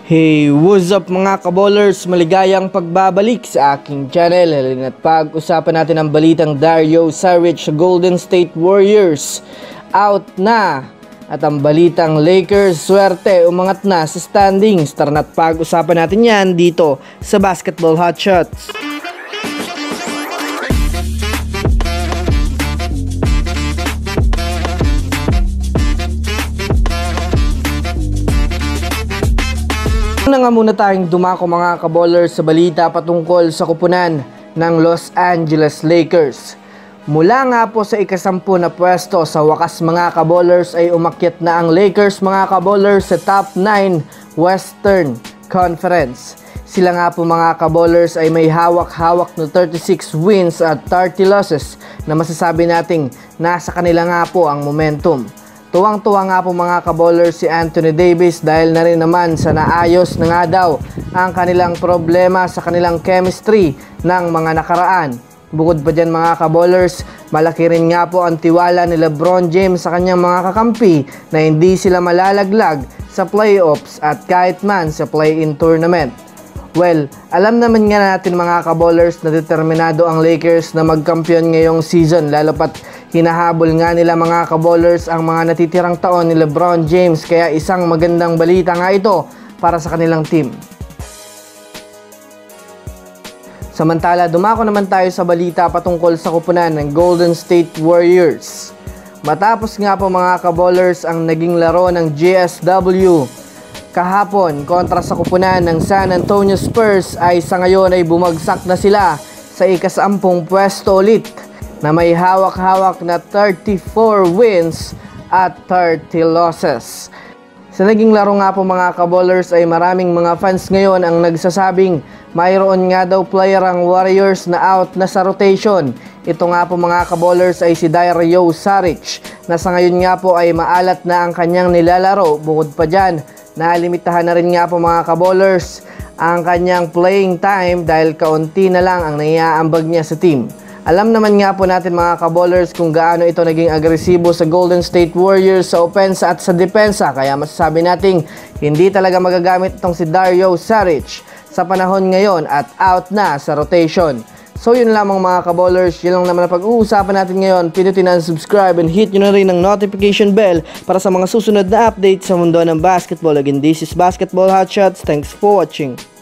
Hey, what's up mga kaballers? Maligayang pagbabalik sa aking channel. At pag-usapan natin ang balitang Dario Saric sa Golden State Warriors. Out na! At ang balitang Lakers, swerte, umangat na sa standings. Tara na't pag-usapan natin yan dito sa Basketball Hotshots. Una nga muna tayong dumako mga kaballers sa balita patungkol sa kupunan ng Los Angeles Lakers. Mula nga po sa ikasampu na pwesto, sa wakas mga kaballers ay umakyat na ang Lakers mga kaballers sa top 9 Western Conference. Sila nga po mga kaballers ay may hawak-hawak na 36 wins at 30 losses na masasabi nating nasa kanila nga po ang momentum. Tuwang-tuwa nga po mga kaballers si Anthony Davis dahil na rin naman sa naayos na nga daw ang kanilang problema sa kanilang chemistry ng mga nakaraan. Bukod pa dyan mga kaballers, malaki rin nga po ang tiwala ni LeBron James sa kanyang mga kakampi na hindi sila malalaglag sa playoffs at kahit man sa play-in tournament. Well, alam naman nga natin mga kaballers na determinado ang Lakers na magkampiyon ngayong season, lalo pat hinahabol nga nila mga kaballers ang mga natitirang taon ni LeBron James, kaya isang magandang balita nga ito para sa kanilang team. Samantala, dumako naman tayo sa balita patungkol sa kupunan ng Golden State Warriors. Matapos nga po mga kaballers ang naging laro ng GSW kahapon kontra sa kupunan ng San Antonio Spurs, ay sa ngayon ay bumagsak na sila sa ikasampung pwesto ulit na may hawak-hawak na 34 wins at 30 losses. Sa naging laro nga po mga kaballers ay maraming mga fans ngayon ang nagsasabing mayroon nga daw player ang Warriors na out na sa rotation. Ito nga po mga kaballers ay si Dario Saric na sa ngayon nga po ay maalat na ang kanyang nilalaro. Bukod pa dyan, nalimitahan na rin nga po mga kaballers ang kanyang playing time dahil kaunti na lang ang naiaambag niya sa team. Alam naman nga po natin mga kaballers kung gaano ito naging agresibo sa Golden State Warriors sa opensa at sa depensa, kaya masasabi nating hindi talaga magagamit itong si Dario Saric sa panahon ngayon at out na sa rotation. So yun lamang mga kaballers, yun lang naman ang pag-uusapan natin ngayon. Pinutin ang subscribe and hit nyo na rin ang notification bell para sa mga susunod na updates sa mundo ng basketball. Again, this is Basketball Hotshots. Thanks for watching.